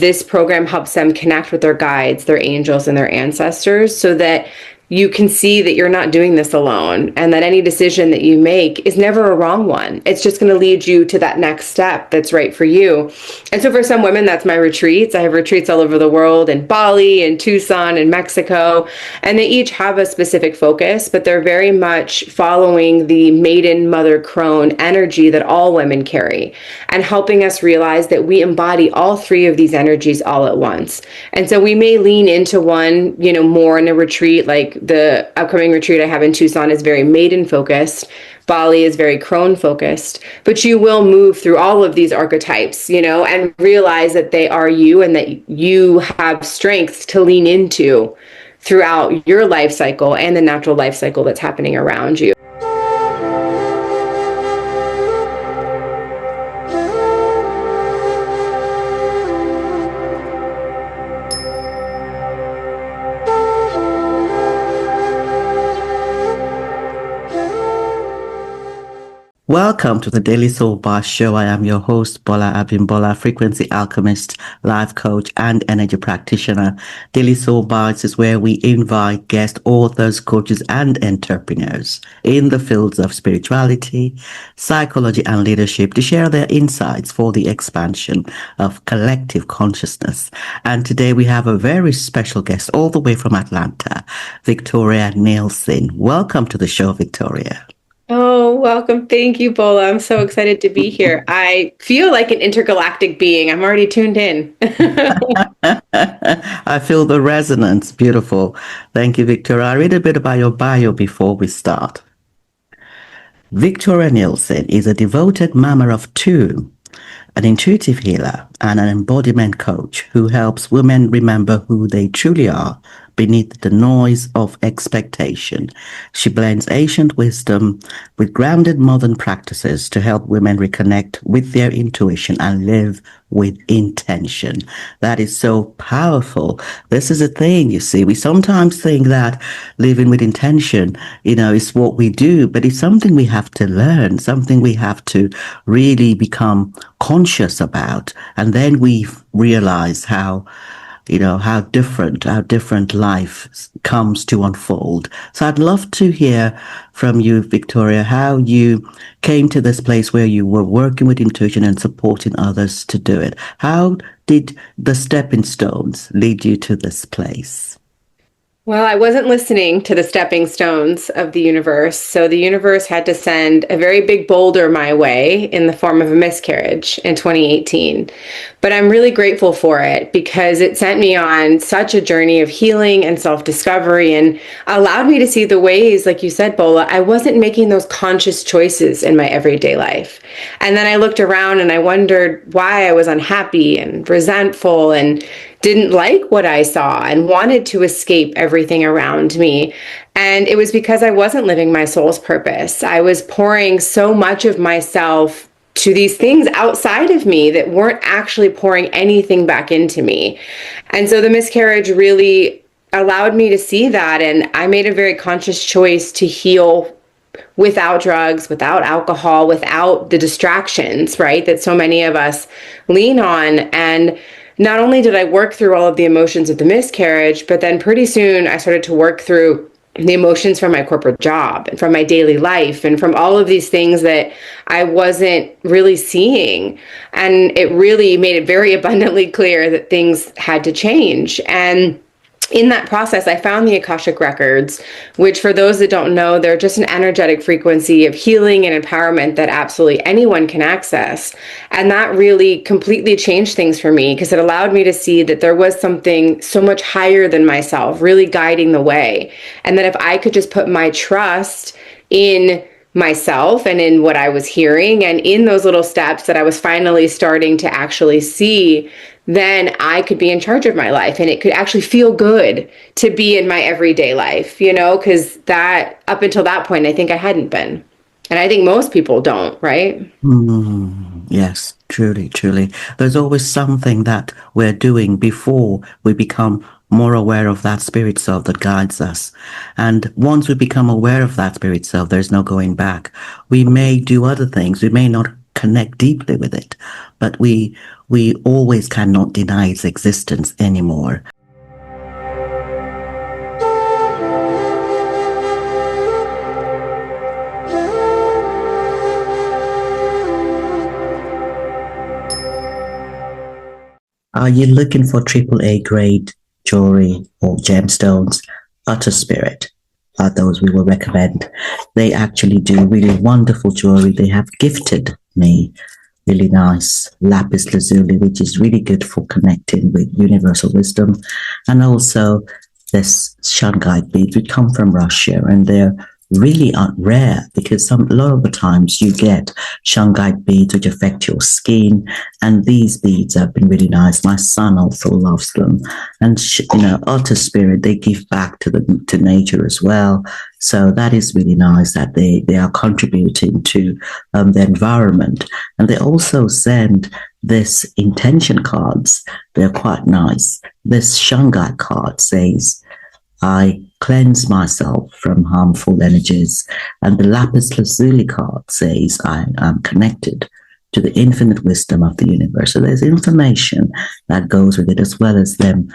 this program helps them connect with their guides, their angels, and their ancestors so that you can see that you're not doing this alone, and that any decision that you make is never a wrong one. It's just going to lead you to that next step that's right for you. And so for some women, that's my retreats. I have retreats all over the world, in Bali and Tucson and Mexico, and they each have a specific focus, but they're very much following the maiden mother crone energy that all women carry, and helping us realize that we embody all three of these energies all at once. And so we may lean into one, more in a retreat. Like the upcoming retreat I have in Tucson is very maiden focused. Bali is very crone focused, but you will move through all of these archetypes, and realize that they are you, and that you have strengths to lean into throughout your life cycle and the natural life cycle that's happening around you. Welcome to the Daily Soul Bytes Show. I am your host, Bolaabimbola, frequency alchemist, life coach, and energy practitioner. Daily Soul Bytes is where we invite guest authors, coaches, and entrepreneurs in the fields of spirituality, psychology, and leadership to share their insights for the expansion of collective consciousness. And today we have a very special guest all the way from Atlanta, Victoria Nielsen. Welcome to the show, Victoria. Oh, welcome. Thank you, Bola. I'm so excited to be here. I feel like an intergalactic being. I'm already tuned in. I feel the resonance. Beautiful. Thank you, Victoria. I'll read a bit about your bio before we start. Victoria Nielsen is a devoted mama of two, an intuitive healer, and an embodiment coach who helps women remember who they truly are beneath the noise of expectation. She blends ancient wisdom with grounded modern practices to help women reconnect with their intuition and live with intention. That is so powerful. This is a thing, you see. We sometimes think that living with intention, is what we do, but it's something we have to learn, something we have to really become conscious about. And then we realize how different life comes to unfold. So I'd love to hear from you, Victoria, how you came to this place where you were working with intuition and supporting others to do it. How did the stepping stones lead you to this place? Well, I wasn't listening to the stepping stones of the universe, so the universe had to send a very big boulder my way in the form of a miscarriage in 2018. But I'm really grateful for it because it sent me on such a journey of healing and self-discovery and allowed me to see the ways, like you said, Bola, I wasn't making those conscious choices in my everyday life. And then I looked around and I wondered why I was unhappy and resentful and didn't like what I saw and wanted to escape everything around me. And it was because I wasn't living my soul's purpose. I was pouring so much of myself to these things outside of me that weren't actually pouring anything back into me. And so the miscarriage really allowed me to see that. And I made a very conscious choice to heal without drugs, without alcohol, without the distractions, right, that so many of us lean on. And not only did I work through all of the emotions of the miscarriage, but then pretty soon I started to work through the emotions from my corporate job and from my daily life and from all of these things that I wasn't really seeing. And it really made it very abundantly clear that things had to change. And in that process, I found the Akashic records, which for those that don't know, they're just an energetic frequency of healing and empowerment that absolutely anyone can access. And that really completely changed things for me because it allowed me to see that there was something so much higher than myself really guiding the way. And that if I could just put my trust in myself and in what I was hearing and in those little steps that I was finally starting to actually see, then I could be in charge of my life and it could actually feel good to be in my everyday life, because that up until that point, I think I hadn't been. And I think most people don't, right? Yes, truly, truly. There's always something that we're doing before we become more aware of that spirit self that guides us. And once we become aware of that spirit self, there's no going back. We may do other things. We may not connect deeply with it, but we we always cannot deny its existence anymore. Are you looking for AAA grade jewelry or gemstones? Utter Spirit are those we will recommend. They actually do really wonderful jewelry. They have gifted me really nice lapis lazuli, which is really good for connecting with universal wisdom. And also this shungite beads, which come from Russia, and they're really rare because a lot of the times you get shungite beads which affect your skin, and these beads have been really nice. My son also loves them, and Utter Spirit, they give back to nature as well. So that is really nice that they are contributing to the environment, and they also send this intention cards. They're quite nice. This shungite card says, I cleanse myself from harmful energies. And the lapis lazuli card says, I am connected to the infinite wisdom of the universe. So there's information that goes with it, as well as them,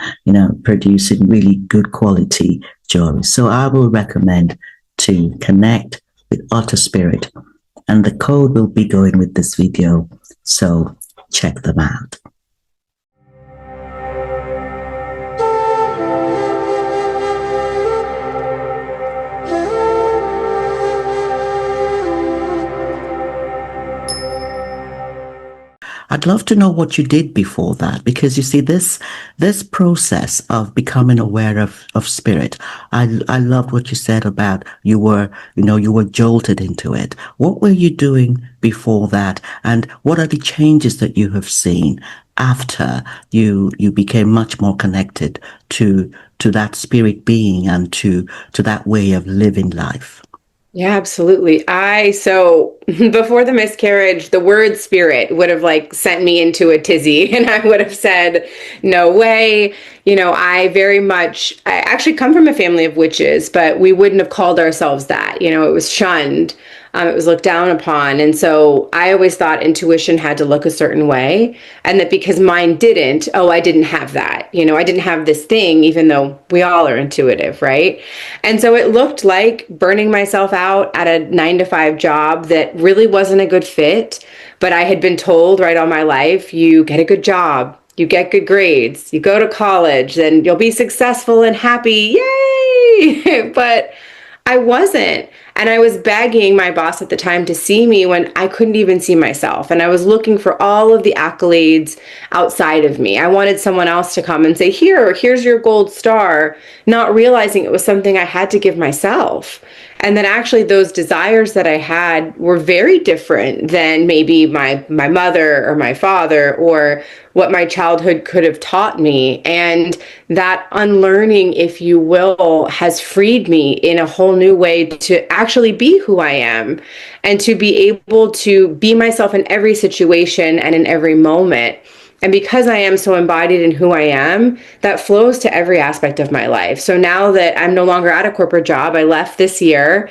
producing really good quality jewelry. So I will recommend to connect with Utter Spirit. And the code will be going with this video. So check them out. I'd love to know what you did before that, because you see this process of becoming aware of spirit. I loved what you said about you were jolted into it. What were you doing before that, and what are the changes that you have seen after you became much more connected to that spirit being and to that way of living life? Yeah, absolutely. So before the miscarriage, the word spirit would have sent me into a tizzy, and I would have said, no way. I actually come from a family of witches, but we wouldn't have called ourselves that. It was shunned. It was looked down upon. And so I always thought intuition had to look a certain way, and that because mine didn't, I didn't have that. I didn't have this thing, even though we all are intuitive, right? And so it looked like burning myself out at a 9-to-5 job that really wasn't a good fit. But I had been told right all my life, you get a good job, you get good grades, you go to college, then you'll be successful and happy. Yay! But I wasn't. And I was begging my boss at the time to see me when I couldn't even see myself. And I was looking for all of the accolades outside of me. I wanted someone else to come and say, here's your gold star, not realizing it was something I had to give myself. And then actually those desires that I had were very different than maybe my mother or my father or what my childhood could have taught me. And that unlearning, if you will, has freed me in a whole new way to actually be who I am and to be able to be myself in every situation and in every moment. And because I am so embodied in who I am, that flows to every aspect of my life. So now that I'm no longer at a corporate job, I left this year,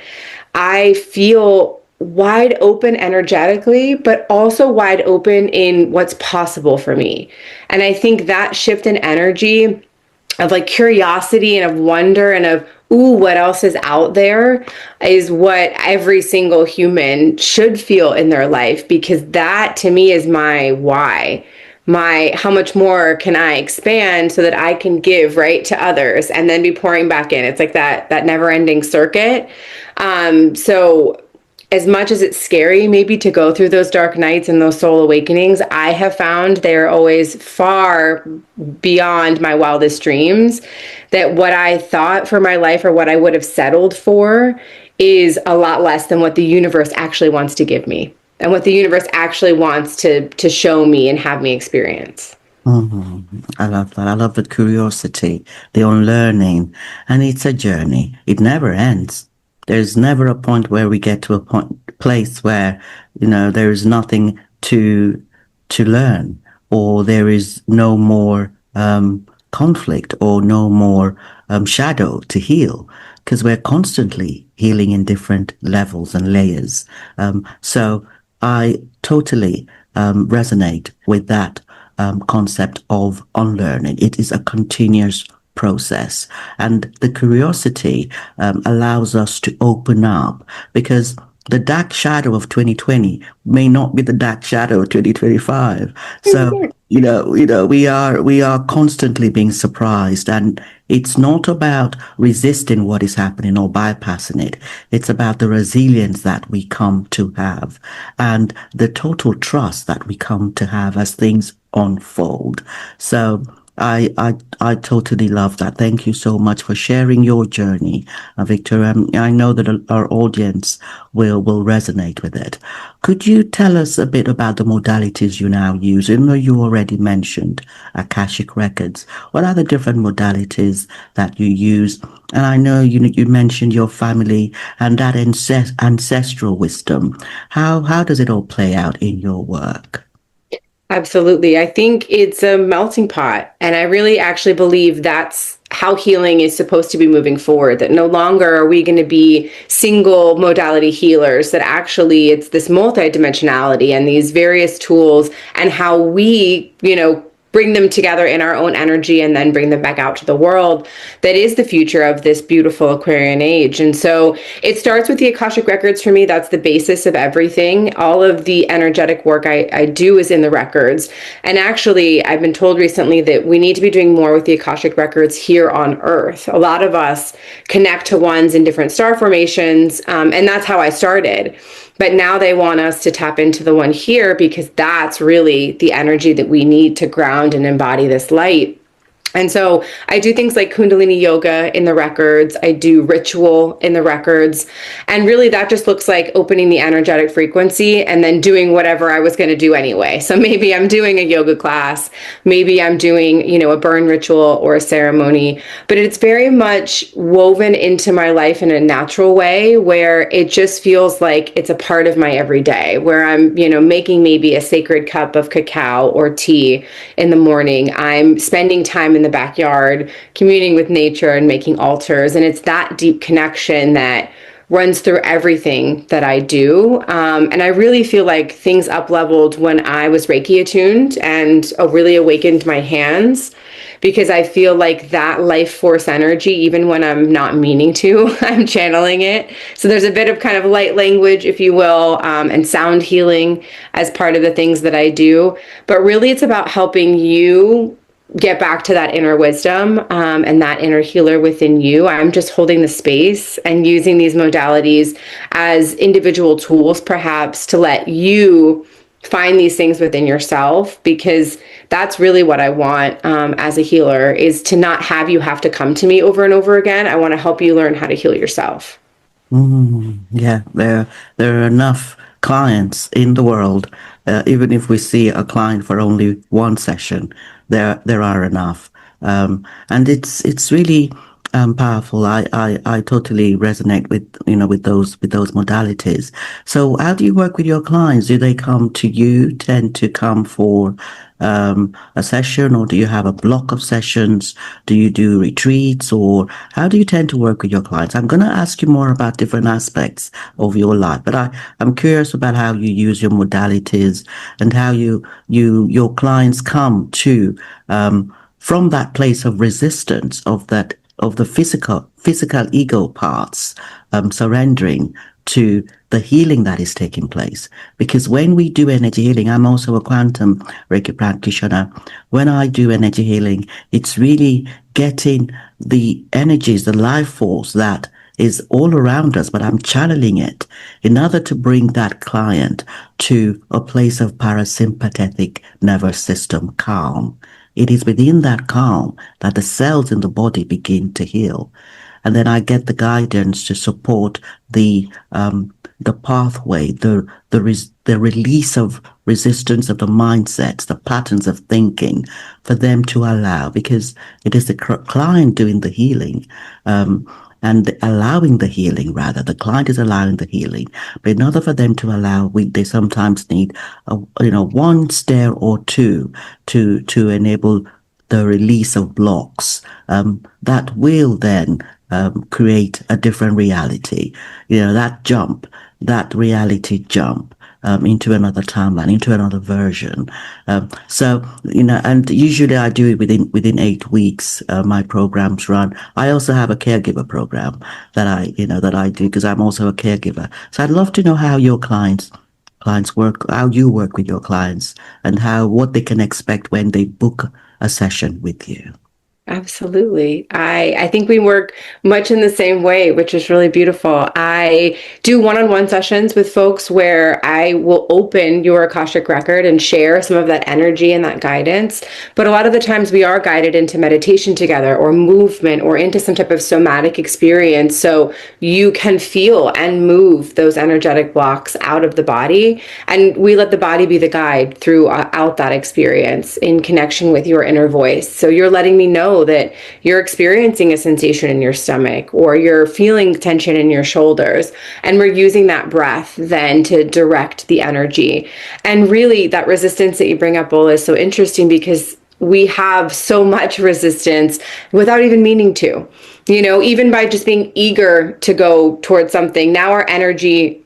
I feel wide open energetically, but also wide open in what's possible for me. And I think that shift in energy of curiosity and of wonder and of, what else is out there is what every single human should feel in their life, because that to me is my why. How much more can I expand so that I can give right to others and then be pouring back in. It's like that never ending circuit. So as much as it's scary maybe to go through those dark nights and those soul awakenings, I have found they're always far beyond my wildest dreams, that what I thought for my life or what I would have settled for is a lot less than what the universe actually wants to give me and what the universe actually wants to show me and have me experience. Mm-hmm. I love that. I love the curiosity, the unlearning, and it's a journey. It never ends. There's never a point where we get to a place where, there is nothing to learn, or there is no more conflict, or no more shadow to heal, because we're constantly healing in different levels and layers. So I totally resonate with that concept of unlearning. It is a continuous process, and the curiosity allows us to open up, because the dark shadow of 2020 may not be the dark shadow of 2025. So we are constantly being surprised, and it's not about resisting what is happening or bypassing it. It's about the resilience that we come to have and the total trust that we come to have as things unfold. So I totally love that. Thank you so much for sharing your journey, Victor. I know that our audience will resonate with it. Could you tell us a bit about the modalities you now use? Even though you already mentioned Akashic records, what are the different modalities that you use? And I know you mentioned your family and that ancestral wisdom. How does it all play out in your work? Absolutely. I think it's a melting pot. And I really actually believe that's how healing is supposed to be moving forward, that no longer are we going to be single modality healers, that actually it's this multidimensionality and these various tools and how we, bring them together in our own energy and then bring them back out to the world, that is the future of this beautiful Aquarian age. And so it starts with the Akashic records for me. That's the basis of everything. All of the energetic work I do is in the records. And actually, I've been told recently that we need to be doing more with the Akashic records here on Earth. A lot of us connect to ones in different star formations, and that's how I started. But now they want us to tap into the one here because that's really the energy that we need to ground and embody this light. And so I do things like Kundalini yoga in the records. I do ritual in the records. And really that just looks like opening the energetic frequency and then doing whatever I was going to do anyway. So maybe I'm doing a yoga class, maybe I'm doing, a burn ritual or a ceremony, but it's very much woven into my life in a natural way where it just feels like it's a part of my everyday, where I'm, making maybe a sacred cup of cacao or tea in the morning. I'm spending time in the backyard, communing with nature and making altars. And it's that deep connection that runs through everything that I do. And I really feel like things up leveled when I was Reiki attuned and really awakened my hands, because I feel like that life force energy, even when I'm not meaning to, I'm channeling it. So there's a bit of kind of light language, if you will, and sound healing as part of the things that I do. But really it's about helping you get back to that inner wisdom and that inner healer within you. I'm just holding the space and using these modalities as individual tools, perhaps, to let you find these things within yourself, because that's really what I want as a healer, is to not have you have to come to me over and over again. I want to help you learn how to heal yourself. Yeah, there are enough clients in the world. Even if we see a client for only one session, there are enough, and it's really powerful. I totally resonate with those modalities. So, how do you work with your clients? Do they come to you? Tend to come for a session, or do you have a block of sessions? Do you do retreats, or how do you tend to work with your clients? I'm going to ask you more about different aspects of your life, but I'm curious about how you use your modalities and how your clients come to from that place of resistance of the physical ego parts, surrendering to the healing that is taking place. Because when we do energy healing, I'm also a quantum Reiki practitioner. When I do energy healing, it's really getting the energies, the life force that is all around us, but I'm channeling it in order to bring that client to a place of parasympathetic nervous system calm. It is within that calm that the cells in the body begin to heal. And then I get the guidance to support the pathway, the release of resistance of the mindsets, the patterns of thinking, for them to allow, because it is the client doing the healing, and allowing the healing, rather. The client is allowing the healing. But in order for them to allow, they sometimes need one stair or two to enable the release of blocks that will then create a different reality. That reality jump into another timeline, into another version. So, and usually I do it within 8 weeks. My programs run. I also have a caregiver program that I do because I'm also a caregiver. So I'd love to know how your clients work, how you work with your clients, and what they can expect when they book a session with you. Absolutely. I think we work much in the same way, which is really beautiful. I do one-on-one sessions with folks where I will open your Akashic record and share some of that energy and that guidance. But a lot of the times we are guided into meditation together or movement or into some type of somatic experience. So you can feel and move those energetic blocks out of the body. And we let the body be the guide throughout that experience in connection with your inner voice. So you're letting me know that you're experiencing a sensation in your stomach or you're feeling tension in your shoulders. And we're using that breath then to direct the energy. And really, that resistance that you bring up, Bola, is so interesting because we have so much resistance without even meaning to. Even by just being eager to go towards something, now our energy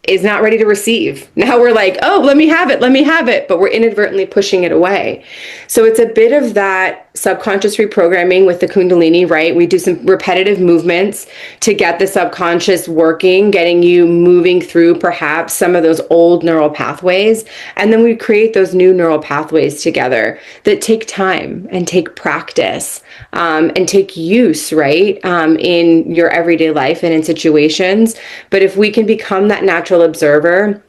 is not ready to receive. Now we're like, oh, let me have it, but we're inadvertently pushing it away. So it's a bit of that subconscious reprogramming with the Kundalini, right? We do some repetitive movements to get the subconscious working, getting you moving through perhaps some of those old neural pathways. And then we create those new neural pathways together that take time and take practice and take use, right? In your everyday life and in situations. But if we can become that natural observer,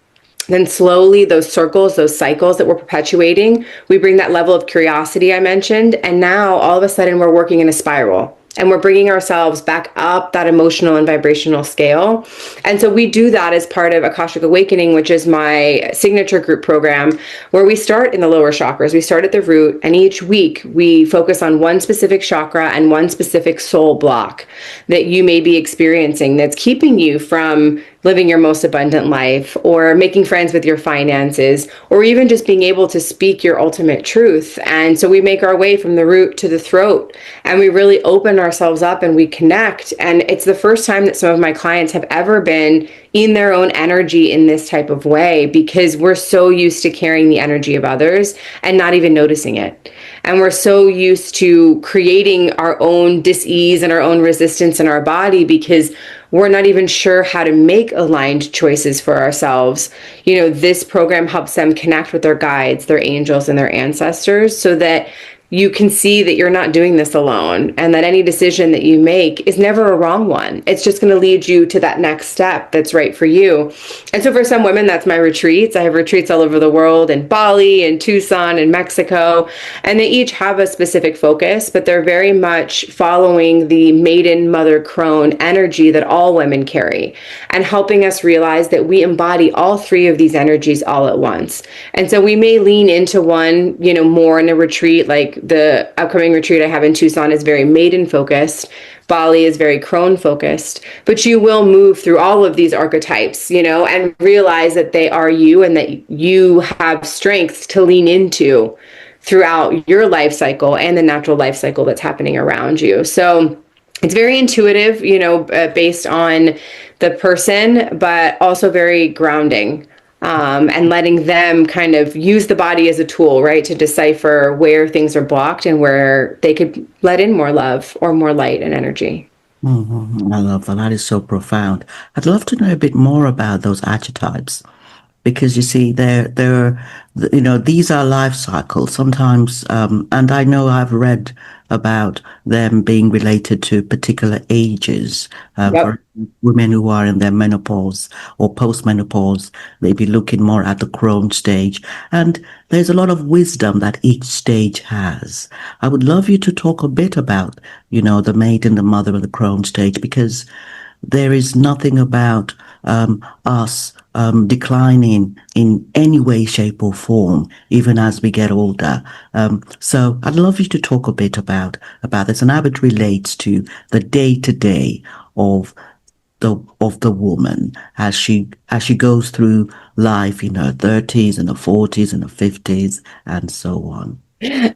then slowly those circles, those cycles that we're perpetuating, we bring that level of curiosity I mentioned. And now all of a sudden we're working in a spiral. And we're bringing ourselves back up that emotional and vibrational scale. And so we do that as part of Akashic Awakening, which is my signature group program, where we start in the lower chakras. We start at the root, and each week we focus on one specific chakra and one specific soul block that you may be experiencing that's keeping you from living your most abundant life, or making friends with your finances, or even just being able to speak your ultimate truth. And so we make our way from the root to the throat, and we really open ourselves up and we connect. And it's the first time that some of my clients have ever been in their own energy in this type of way, because we're so used to carrying the energy of others and not even noticing it. And we're so used to creating our own dis-ease and our own resistance in our body because we're not even sure how to make aligned choices for ourselves. This program helps them connect with their guides, their angels, and their ancestors so that you can see that you're not doing this alone, and that any decision that you make is never a wrong one. It's just going to lead you to that next step that's right for you. And so for some women, that's my retreats. I have retreats all over the world, in Bali, in Tucson, in Mexico, and they each have a specific focus, but they're very much following the maiden mother crone energy that all women carry, and helping us realize that we embody all three of these energies all at once. And so we may lean into one, more in a retreat. Like the upcoming retreat I have in Tucson is very maiden focused. Bali is very crone focused, but you will move through all of these archetypes, and realize that they are you and that you have strengths to lean into throughout your life cycle and the natural life cycle that's happening around you. So it's very intuitive, based on the person, but also very grounding. And letting them kind of use the body as a tool, right, to decipher where things are blocked and where they could let in more love or more light and energy. I love that. That is so profound. I'd love to know a bit more about those archetypes, because you see, these are life cycles sometimes, and I know I've read about them being related to particular ages. Yep. For women who are in their menopause or postmenopause, they be looking more at the crone stage, and there's a lot of wisdom that each stage has. I would love you to talk a bit about, the maiden, the mother, of the crone stage, because there is nothing about us declining in any way, shape, or form, even as we get older. So I'd love you to talk a bit about this and how it relates to the day-to-day of the woman as she goes through life in her 30s and her 40s and her 50s and so on.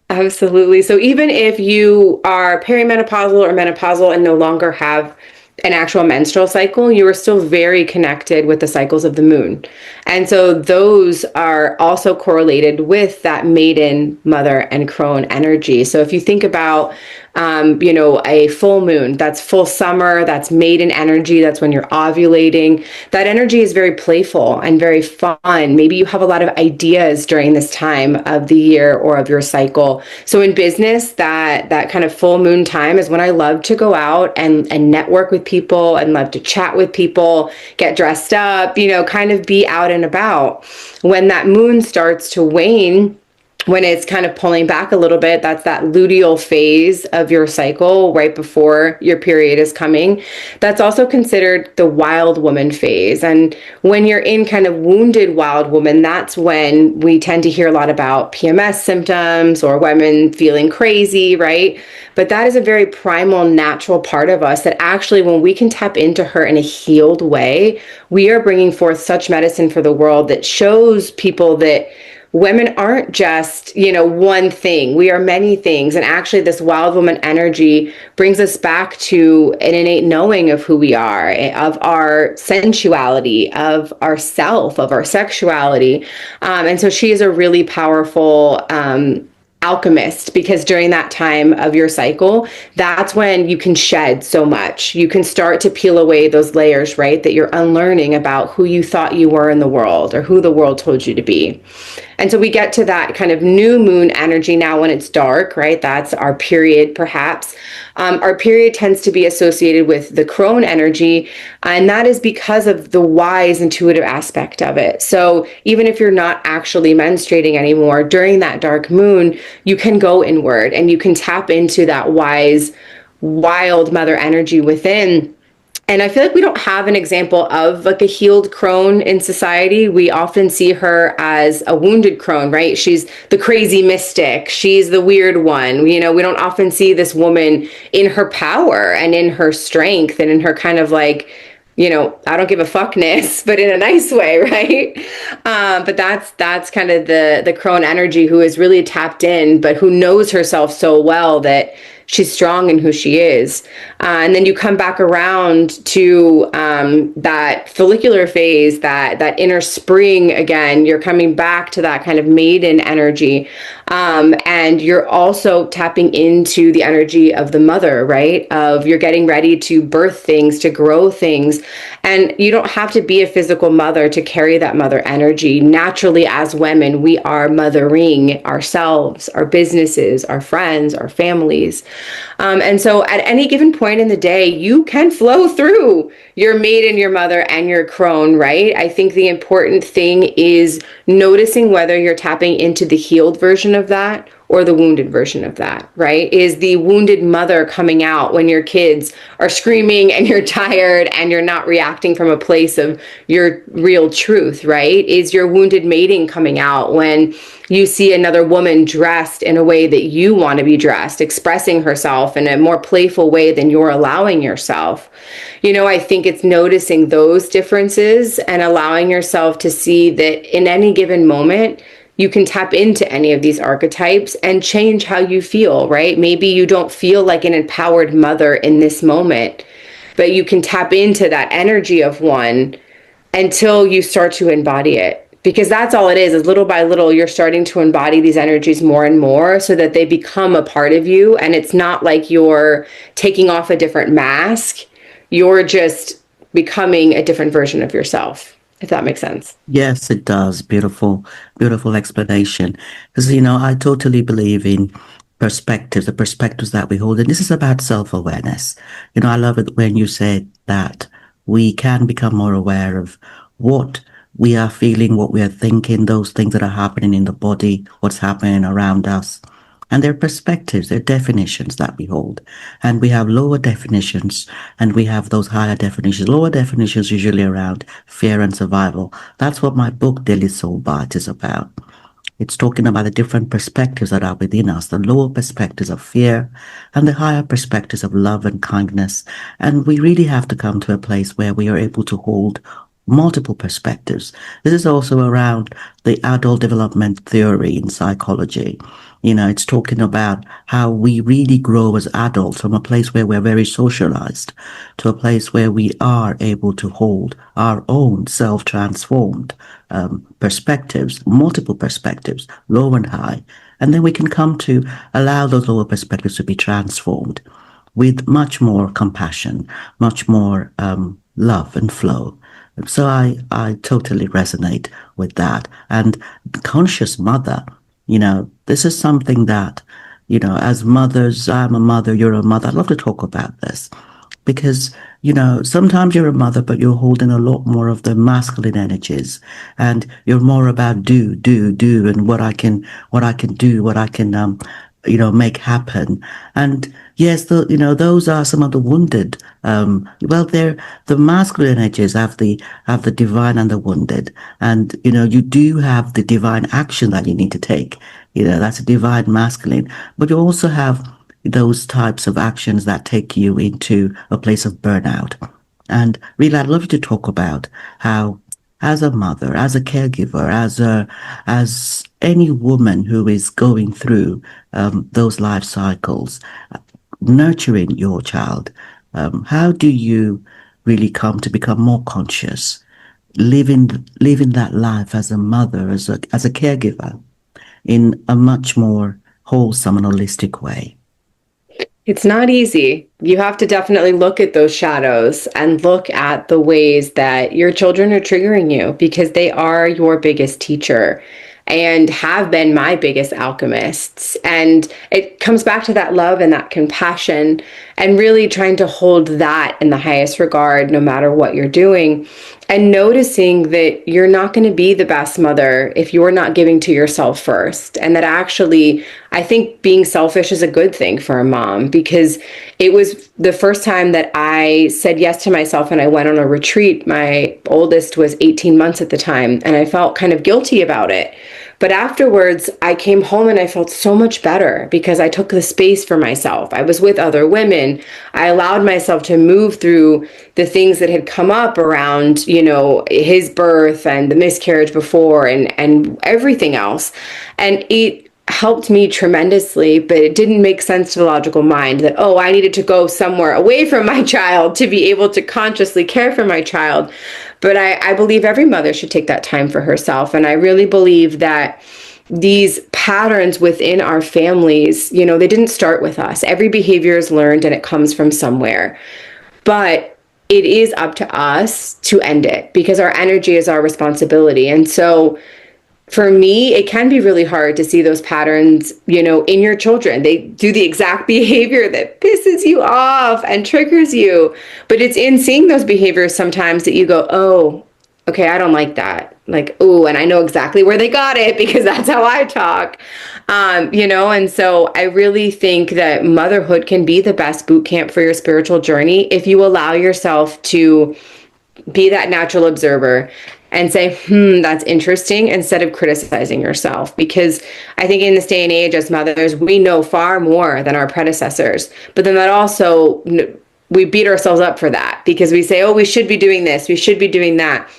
Absolutely. So even if you are perimenopausal or menopausal and no longer have an actual menstrual cycle, you are still very connected with the cycles of the moon. And so those are also correlated with that maiden, mother, and crone energy. So if you think about, a full moon, that's full summer, that's maiden energy, that's when you're ovulating. That energy is very playful and very fun. Maybe you have a lot of ideas during this time of the year or of your cycle. So in business, that kind of full moon time is when I love to go out and network with people and love to chat with people, get dressed up, kind of be out and about. When that moon starts to wane, when it's kind of pulling back a little bit, that's that luteal phase of your cycle right before your period is coming. That's also considered the wild woman phase. And when you're in kind of wounded wild woman, that's when we tend to hear a lot about PMS symptoms or women feeling crazy, right? But that is a very primal, natural part of us that actually, when we can tap into her in a healed way, we are bringing forth such medicine for the world that shows people that women aren't just, one thing. We are many things. And actually, this wild woman energy brings us back to an innate knowing of who we are, of our sensuality, of our self, of our sexuality. And so she is a really powerful alchemist, because during that time of your cycle, that's when you can shed so much. You can start to peel away those layers, right, that you're unlearning about who you thought you were in the world or who the world told you to be. And so we get to that kind of new moon energy now when it's dark, right? That's our period, perhaps. Our period tends to be associated with the crone energy, and that is because of the wise, intuitive aspect of it. So even if you're not actually menstruating anymore, during that dark moon, you can go inward and you can tap into that wise, wild mother energy within. And I feel like we don't have an example of like a healed crone in society. We often see her as a wounded crone, right? She's the crazy mystic. She's the weird one. We don't often see this woman in her power and in her strength and in her kind of like, I don't give a fuckness, but in a nice way, right? But that's kind of the crone energy, who is really tapped in, but who knows herself so well that she's strong in who she is. And then you come back around to that follicular phase, that inner spring again. You're coming back to that kind of maiden energy. And you're also tapping into the energy of the mother, right? Of you're getting ready to birth things, to grow things. And you don't have to be a physical mother to carry that mother energy. Naturally, as women, we are mothering ourselves, our businesses, our friends, our families. And so at any given point in the day, you can flow through your maiden, your mother, and your crone, right? I think the important thing is noticing whether you're tapping into the healed version of that or the wounded version of that, right? Is the wounded mother coming out when your kids are screaming and you're tired and you're not reacting from a place of your real truth, right? Is your wounded mating coming out when you see another woman dressed in a way that you want to be dressed, expressing herself in a more playful way than you're allowing yourself? I think it's noticing those differences and allowing yourself to see that in any given moment, you can tap into any of these archetypes and change how you feel, right? Maybe you don't feel like an empowered mother in this moment, but you can tap into that energy of one until you start to embody it. Because that's all it is little by little, you're starting to embody these energies more and more so that they become a part of you. And it's not like you're taking off a different mask. You're just becoming a different version of yourself, if that makes sense. Yes, it does. Beautiful, beautiful explanation. Because, I totally believe in perspectives, the perspectives that we hold. And this is about self-awareness. I love it when you said that we can become more aware of what we are feeling, what we are thinking, those things that are happening in the body, what's happening around us. And their perspectives, their definitions that we hold. And we have lower definitions and we have those higher definitions. Lower definitions usually around fear and survival. That's what my book, Daily Soul Bytes, is about. It's talking about the different perspectives that are within us, the lower perspectives of fear and the higher perspectives of love and kindness. And we really have to come to a place where we are able to hold multiple perspectives. This is also around the adult development theory in psychology. It's talking about how we really grow as adults from a place where we're very socialized to a place where we are able to hold our own self-transformed perspectives, multiple perspectives, low and high. And then we can come to allow those lower perspectives to be transformed with much more compassion, much more love and flow. So I totally resonate with that. And conscious mother, this is something that, as mothers, I'm a mother, you're a mother. I'd love to talk about this because, sometimes you're a mother, but you're holding a lot more of the masculine energies and you're more about do, and what I can do, what I can, make happen. And yes, those are some of the wounded. They're the masculine energies have the divine and the wounded, and you do have the divine action that you need to take. That's a divine masculine, but you also have those types of actions that take you into a place of burnout. And really, I'd love you to talk about how, as a mother, as a caregiver, as any woman who is going through those life cycles, nurturing your child, how do you really come to become more conscious, living that life as a mother, as a caregiver, in a much more wholesome and holistic way? It's not easy. You have to definitely look at those shadows and look at the ways that your children are triggering you, because they are your biggest teacher and have been my biggest alchemists. And it comes back to that love and that compassion and really trying to hold that in the highest regard, no matter what you're doing. And noticing that you're not going to be the best mother if you're not giving to yourself first. And that actually, I think being selfish is a good thing for a mom, because it was the first time that I said yes to myself and I went on a retreat. My oldest was 18 months at the time, and I felt kind of guilty about it. But afterwards, I came home and I felt so much better because I took the space for myself. I was with other women. I allowed myself to move through the things that had come up around, his birth and the miscarriage before and everything else. And it helped me tremendously, but it didn't make sense to the logical mind that, oh, I needed to go somewhere away from my child to be able to consciously care for my child. But I believe every mother should take that time for herself. And I really believe that these patterns within our families, they didn't start with us. Every behavior is learned and it comes from somewhere. But it is up to us to end it, because our energy is our responsibility. And so for me, it can be really hard to see those patterns, in your children. They do the exact behavior that pisses you off and triggers you. But it's in seeing those behaviors sometimes that you go, oh, okay, I don't like that. Like, oh, and I know exactly where they got it because that's how I talk. And so I really think that motherhood can be the best boot camp for your spiritual journey if you allow yourself to be that natural observer and say, that's interesting, instead of criticizing yourself. Because I think in this day and age, as mothers, we know far more than our predecessors. But then that also, we beat ourselves up for that because we say, oh, we should be doing this, we should be doing that.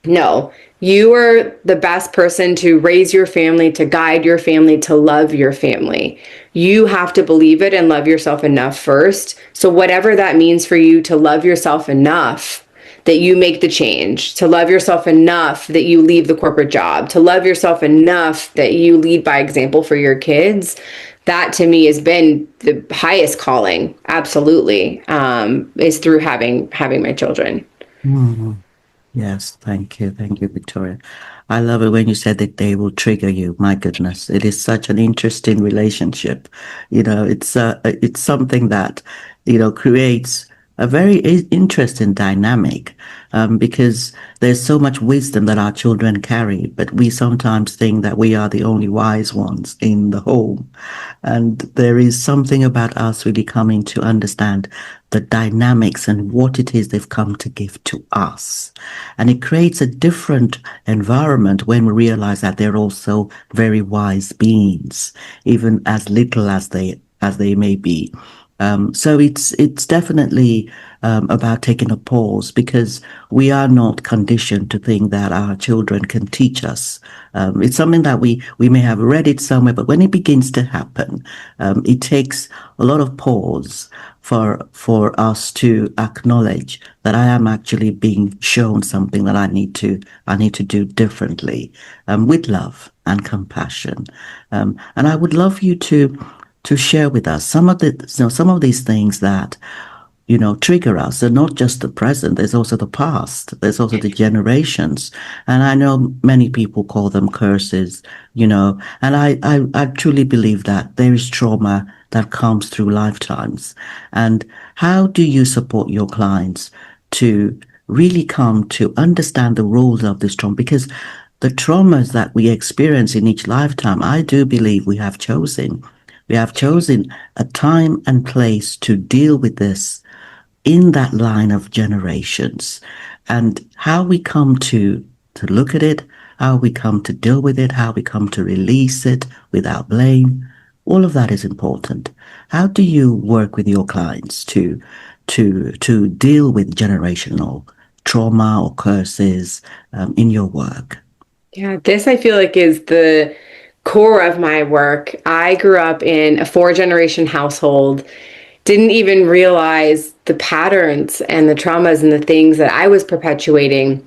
No, you are the best person to raise your family, to guide your family, to love your family. You have to believe it and love yourself enough first. So whatever that means for you, to love yourself enough that you make the change, to love yourself enough that you leave the corporate job, to love yourself enough that you lead by example for your kids. That to me has been the highest calling, absolutely, is through having my children. Mm-hmm. Yes, thank you. Thank you, Victoria. I love it when you said that they will trigger you. My goodness, it is such an interesting relationship. It's something that, creates a very interesting dynamic, because there's so much wisdom that our children carry, but we sometimes think that we are the only wise ones in the home. And there is something about us really coming to understand the dynamics and what it is they've come to give to us. And it creates a different environment when we realize that they're also very wise beings, even as little as they may be. So it's definitely about taking a pause, because we are not conditioned to think that our children can teach us. It's something that we may have read it somewhere, but when it begins to happen, it takes a lot of pause for us to acknowledge that I am actually being shown something that I need to do differently, with love and compassion. And I would love you to share with us some of these things that trigger us. They're not just the present, there's also the past, there's also the generations. And I know many people call them curses, and I truly believe that there is trauma that comes through lifetimes. And how do you support your clients to really come to understand the rules of this trauma? Because the traumas that we experience in each lifetime, I do believe we have chosen. We have chosen a time and place to deal with this in that line of generations. And how we come to look at it, how we come to deal with it, how we come to release it without blame, all of that is important. How do you work with your clients to deal with generational trauma or curses in your work? Yeah, this I feel like is the core of my work. I grew up in a 4-generation household, didn't even realize the patterns and the traumas and the things that I was perpetuating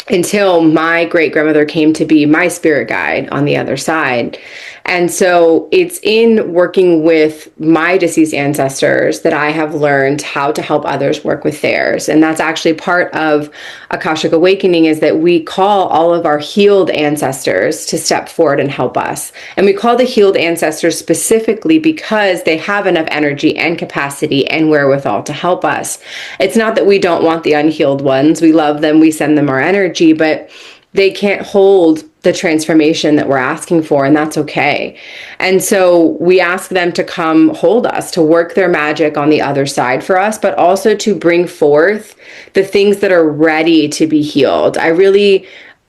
until my great grandmother came to be my spirit guide on the other side. And so it's in working with my deceased ancestors that I have learned how to help others work with theirs. And that's actually part of Akashic Awakening, is that we call all of our healed ancestors to step forward and help us. And we call the healed ancestors specifically because they have enough energy and capacity and wherewithal to help us. It's not that we don't want the unhealed ones. We love them. We send them our energy, but they can't hold the transformation that we're asking for, and that's okay. And so we ask them to come hold us, to work their magic on the other side for us, but also to bring forth the things that are ready to be healed.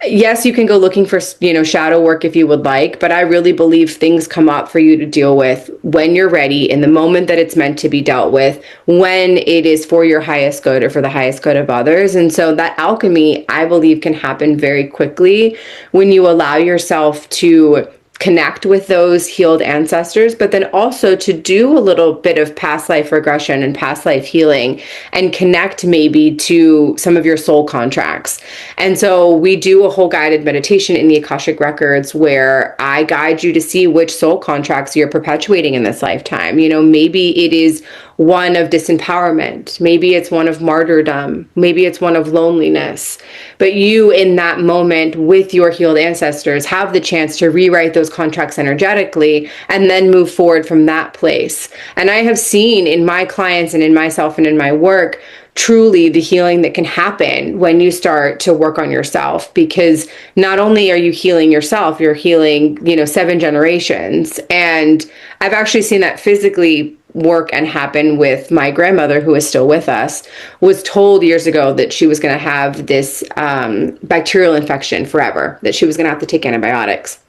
Yes, you can go looking for, shadow work if you would like, but I really believe things come up for you to deal with when you're ready, in the moment that it's meant to be dealt with, when it is for your highest good or for the highest good of others. And so that alchemy, I believe, can happen very quickly when you allow yourself to connect with those healed ancestors, but then also to do a little bit of past life regression and past life healing and connect maybe to some of your soul contracts. And so we do a whole guided meditation in the Akashic Records where I guide you to see which soul contracts you're perpetuating in this lifetime. Maybe it is one of disempowerment. Maybe it's one of martyrdom. Maybe it's one of loneliness. But you, in that moment with your healed ancestors, have the chance to rewrite those contracts energetically and then move forward from that place. And I have seen in my clients and in myself and in my work, truly the healing that can happen when you start to work on yourself, because not only are you healing yourself, you're healing, 7 generations. And I've actually seen that physically work and happen with my grandmother, who is still with us. Was told years ago that she was going to have this bacterial infection forever, that she was going to have to take antibiotics.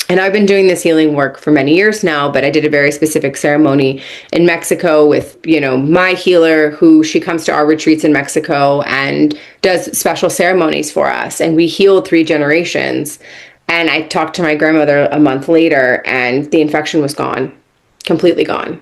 And I've been doing this healing work for many years now, but I did a very specific ceremony in Mexico with, my healer, who she comes to our retreats in Mexico and does special ceremonies for us. And we healed 3 generations. And I talked to my grandmother a month later and the infection was gone, completely gone.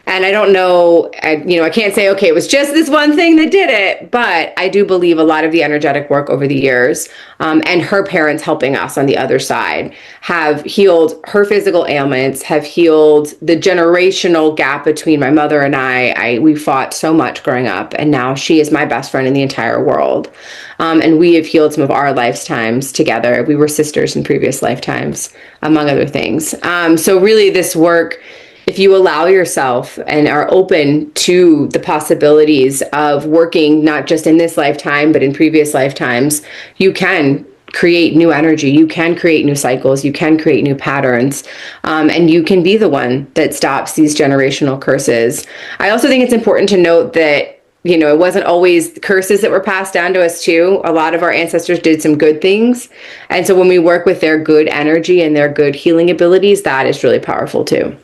And I don't know, I can't say, okay, it was just this one thing that did it, but I do believe a lot of the energetic work over the years, and her parents helping us on the other side, have healed her physical ailments, have healed the generational gap between my mother and I. We fought so much growing up, and now she is my best friend in the entire world. And we have healed some of our lifetimes together. We were sisters in previous lifetimes, among other things. So really this work, if you allow yourself and are open to the possibilities of working not just in this lifetime, but in previous lifetimes, you can create new energy. You can create new cycles. You can create new patterns. And you can be the one that stops these generational curses. I also think it's important to note that it wasn't always curses that were passed down to us too. A lot of our ancestors did some good things. And so when we work with their good energy and their good healing abilities, that is really powerful too.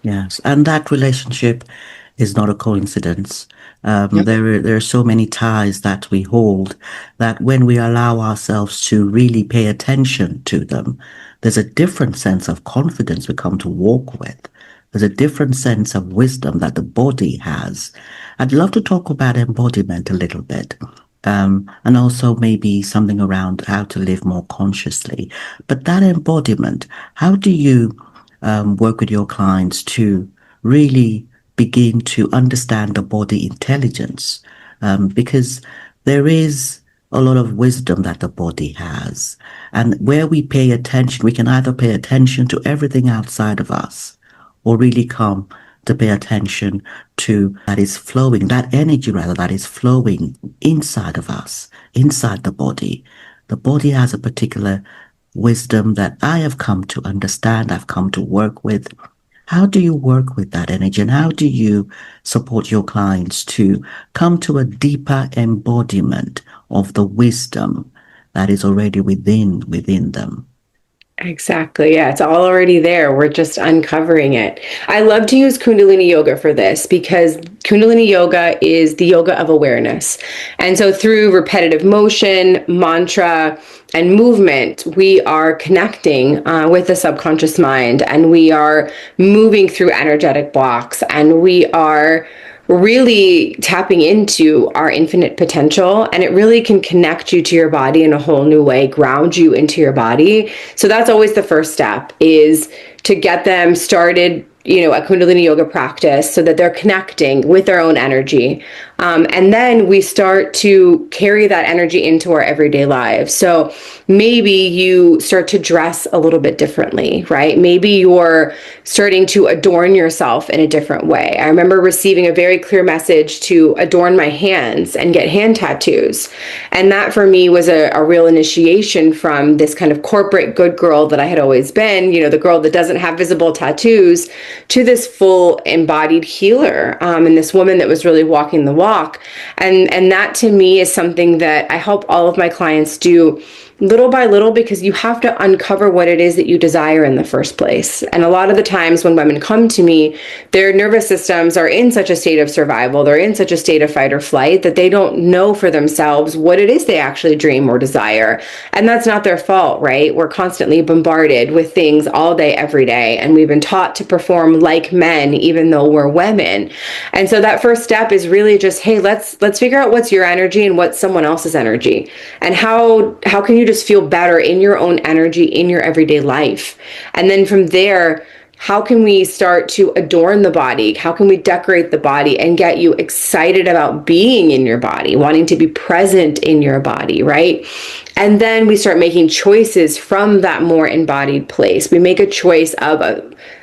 Yes, and that relationship is not a coincidence. Yep. There are so many ties that we hold that when we allow ourselves to really pay attention to them, there's a different sense of confidence we come to walk with. There's a different sense of wisdom that the body has. I'd love to talk about embodiment a little bit. And also maybe something around how to live more consciously. But that embodiment, how do you work with your clients to really begin to understand the body intelligence, because there is a lot of wisdom that the body has. And where we pay attention, we can either pay attention to everything outside of us or really come to pay attention to that is flowing, that energy rather, that is flowing inside of us, inside the body. The body has a particular wisdom that I have come to understand, I've come to work with. How do you work with that energy, and how do you support your clients to come to a deeper embodiment of the wisdom that is already within them? Exactly. Yeah, it's all already there. We're just uncovering it. I love to use Kundalini yoga for this because Kundalini yoga is the yoga of awareness. And so through repetitive motion, mantra, and movement, we are connecting with the subconscious mind, and we are moving through energetic blocks, and we are really tapping into our infinite potential, and it really can connect you to your body in a whole new way, ground you into your body. So that's always the first step, is to get them started, a Kundalini yoga practice so that they're connecting with their own energy. And then we start to carry that energy into our everyday lives. So maybe you start to dress a little bit differently, right? Maybe you're starting to adorn yourself in a different way. I remember receiving a very clear message to adorn my hands and get hand tattoos. And that for me was a real initiation from this kind of corporate good girl that I had always been, the girl that doesn't have visible tattoos, to this full embodied healer, and this woman that was really walking the walk. And that to me is something that I help all of my clients do little by little, because you have to uncover what it is that you desire in the first place. And a lot of the times when women come to me, their nervous systems are in such a state of survival, they're in such a state of fight or flight, that they don't know for themselves what it is they actually dream or desire. And that's not their fault, right? We're constantly bombarded with things all day, every day, and we've been taught to perform like men, even though we're women. And so that first step is really just, hey, let's figure out what's your energy and what's someone else's energy, and how can you just feel better in your own energy in your everyday life. And then from there, how can we start to adorn the body? How can we decorate the body and get you excited about being in your body, wanting to be present in your body, right? And then we start making choices from that more embodied place. We make a choice of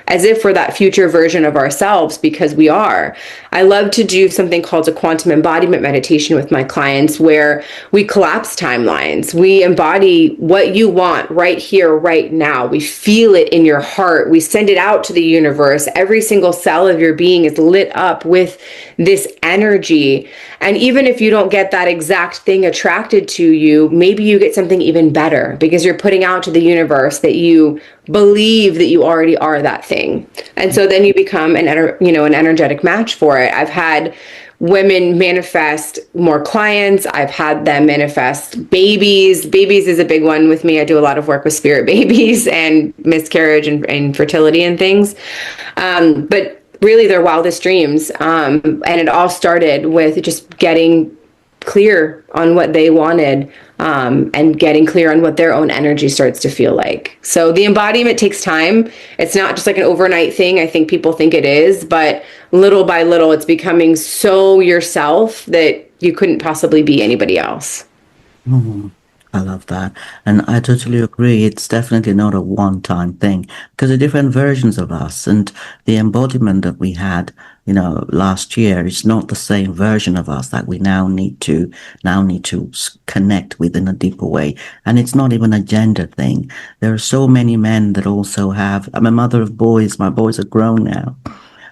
as if we're that future version of ourselves, because we are. I love to do something called a quantum embodiment meditation with my clients, where we collapse timelines. We embody what you want right here, right now. We feel it in your heart. We send it out to the universe. Every single cell of your being is lit up with this energy. And even if you don't get that exact thing attracted to you, maybe you get something even better, because you're putting out to the universe that you believe that you already are that thing. And so then you become an energetic match for it. I've had women manifest more clients. I've had them manifest babies. Babies is a big one with me. I do a lot of work with spirit babies and miscarriage and fertility and things. But really their wildest dreams. And it all started with just getting clear on what they wanted, and getting clear on what their own energy starts to feel like. So the embodiment takes time. It's not just like an overnight thing. I think people think it is, but little by little, it's becoming so yourself that you couldn't possibly be anybody else. Mhm. I love that. And I totally agree. It's definitely not a one-time thing, because the different versions of us and the embodiment that we had, last year is not the same version of us that we now need to connect with in a deeper way. And it's not even a gender thing. There are so many men that also have, I'm a mother of boys. My boys are grown now.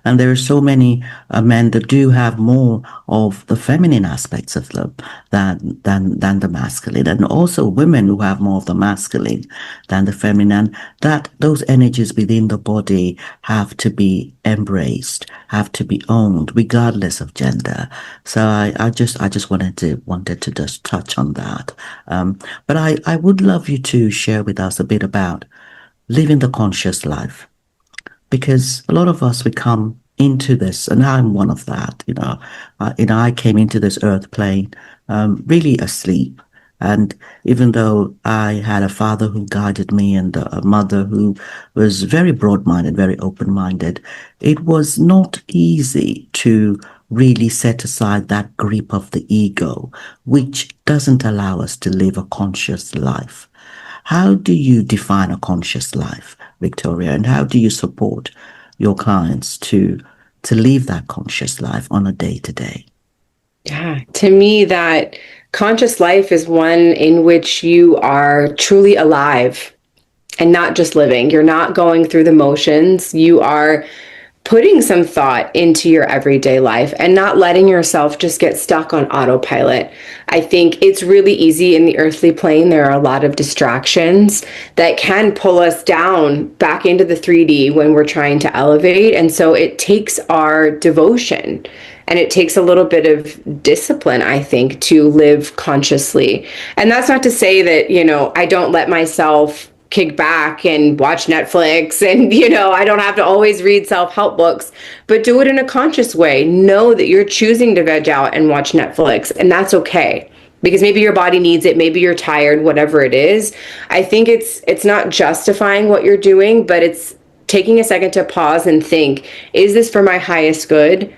And there are so many men that do have more of the feminine aspects of them than the masculine, and also women who have more of the masculine than the feminine. That those energies within the body have to be embraced, have to be owned, regardless of gender. So I just wanted to just touch on that. But I would love you to share with us a bit about living the conscious life, because a lot of us, we come into this, and I'm one of that. I came into this earth plane really asleep, and even though I had a father who guided me and a mother who was very broad-minded, very open-minded, it was not easy to really set aside that grip of the ego, which doesn't allow us to live a conscious life. How do you define a conscious life, Victoria, and how do you support your clients to live that conscious life on a day-to-day? Yeah, to me, that conscious life is one in which you are truly alive and not just living. You're not going through the motions. You are putting some thought into your everyday life and not letting yourself just get stuck on autopilot. I think it's really easy in the earthly plane. There are a lot of distractions that can pull us down back into the 3D when we're trying to elevate. And so it takes our devotion and it takes a little bit of discipline, I think, to live consciously. And that's not to say that, I don't let myself kick back and watch Netflix and, I don't have to always read self-help books, but do it in a conscious way. Know that you're choosing to veg out and watch Netflix, and that's okay. Because maybe your body needs it, maybe you're tired, whatever it is. I think it's not justifying what you're doing, but it's taking a second to pause and think, is this for my highest good?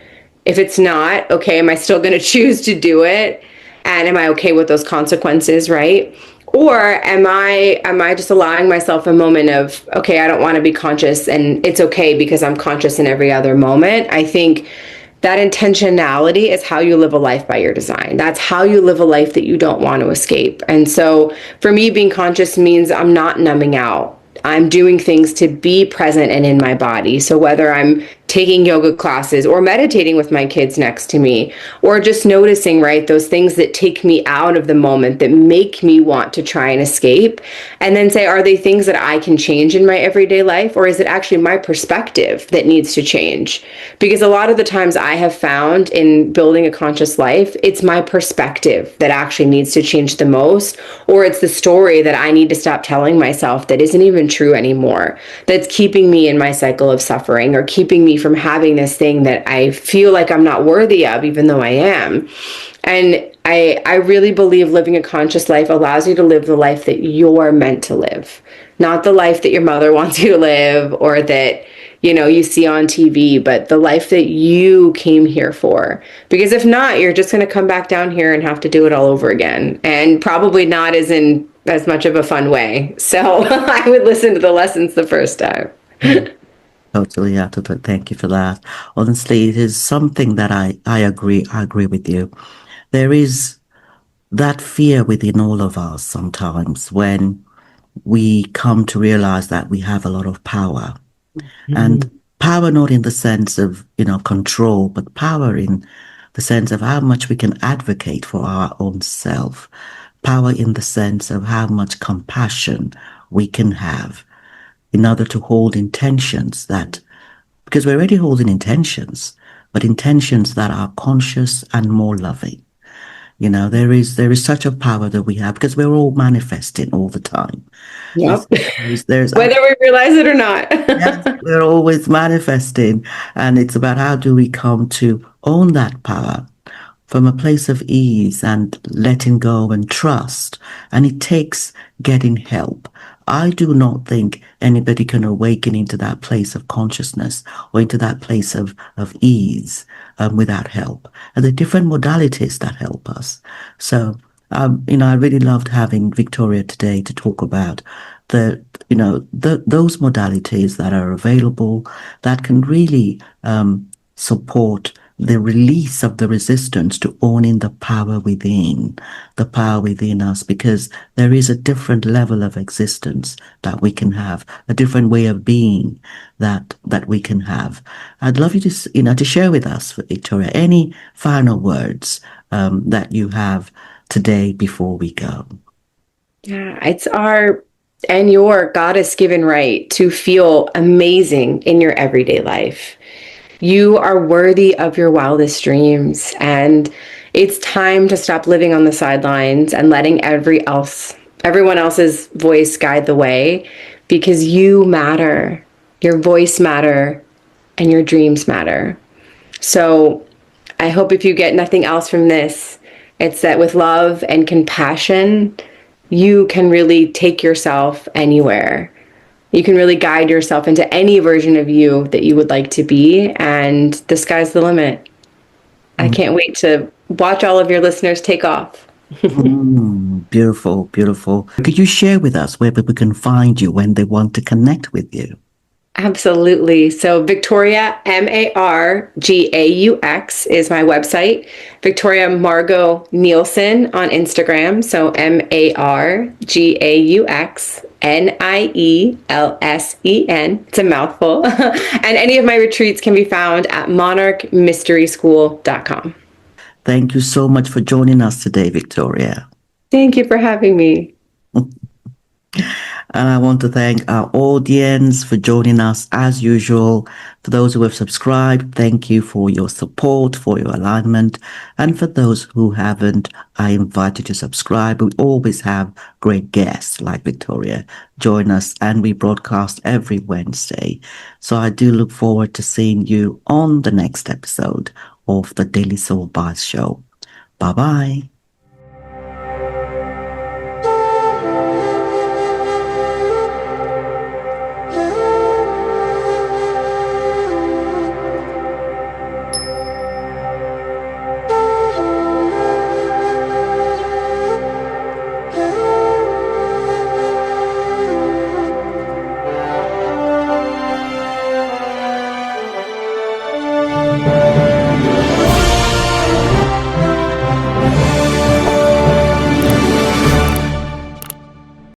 If it's not, okay, am I still going to choose to do it? And am I okay with those consequences, right? Or am I just allowing myself a moment of, okay, I don't want to be conscious and it's okay because I'm conscious in every other moment? I think that intentionality is how you live a life by your design. That's how you live a life that you don't want to escape. And so for me, being conscious means I'm not numbing out. I'm doing things to be present and in my body. So whether I'm taking yoga classes or meditating with my kids next to me, or just noticing, right, those things that take me out of the moment, that make me want to try and escape, and then say, are they things that I can change in my everyday life, or is it actually my perspective that needs to change? Because a lot of the times I have found in building a conscious life, it's my perspective that actually needs to change the most, or it's the story that I need to stop telling myself that isn't even true anymore, that's keeping me in my cycle of suffering, or keeping me from having this thing that I feel like I'm not worthy of, even though I am. And I really believe living a conscious life allows you to live the life that you're meant to live, not the life that your mother wants you to live or that, you see on TV, but the life that you came here for. Because if not, you're just going to come back down here and have to do it all over again, and probably not as much of a fun way. So I would listen to the lessons the first time. Totally, yeah, totally. Thank you for that. Honestly, it is something that I agree with you. There is that fear within all of us sometimes when we come to realize that we have a lot of power. And power not in the sense of, control, but power in the sense of how much we can advocate for our own self. Power in the sense of how much compassion we can have in order to hold intentions because we're already holding intentions, but intentions that are conscious and more loving. There is such a power that we have because we're all manifesting all the time. Yep. There's Whether we realize it or not. Yes, we're always manifesting, and it's about how do we come to own that power from a place of ease and letting go and trust. And it takes getting help. I do not think anybody can awaken into that place of consciousness or into that place of ease without help. And the different modalities that help us. So, I really loved having Victoria today to talk about those modalities that are available that can really support the release of the resistance to owning the power within us, because there is a different level of existence that we can have, a different way of being that we can have. I'd love you to to share with us, Victoria, any final words that you have today before we go. Yeah, it's our and your goddess given right to feel amazing in your everyday life. You are worthy of your wildest dreams, and it's time to stop living on the sidelines and letting everyone else's voice guide the way, because you matter. Your voice matter and your dreams matter. So, I hope if you get nothing else from this, it's that with love and compassion, you can really take yourself anywhere. You can really guide yourself into any version of you that you would like to be, and the sky's the limit. I can't wait to watch all of your listeners take off. Beautiful, beautiful. Could you share with us where people can find you when they want to connect with you? Absolutely. So Victoria, Margaux, is my website. Victoria Margot Nielsen on Instagram. So MargauxNielsen. It's a mouthful. And any of my retreats can be found at monarchmysteryschool.com. Thank you so much for joining us today, Victoria. Thank you for having me. And I want to thank our audience for joining us as usual. For those who have subscribed, thank you for your support, for your alignment. And for those who haven't, I invite you to subscribe. We always have great guests like Victoria join us, and we broadcast every Wednesday. So I do look forward to seeing you on the next episode of the Daily Soul Bytes Show. Bye-bye.